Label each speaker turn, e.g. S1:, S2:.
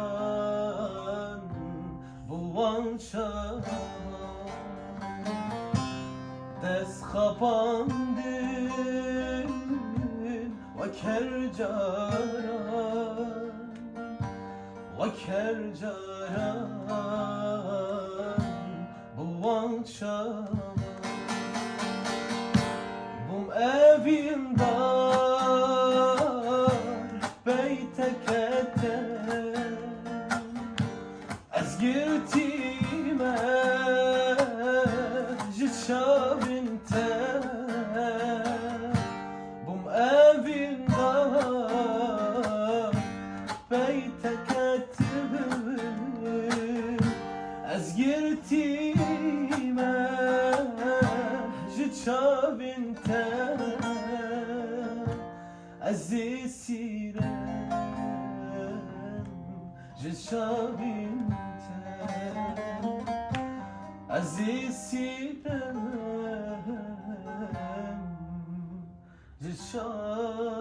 S1: وكرجران بوانشان دست خپاندن وكرجران بوانشان بوم evin dar beytek etten ez girtime jitşabinten bum evin dar beytek ettim ez girtime jitşabinten aziz sirem jitşabinten aziz sirem jitşabinten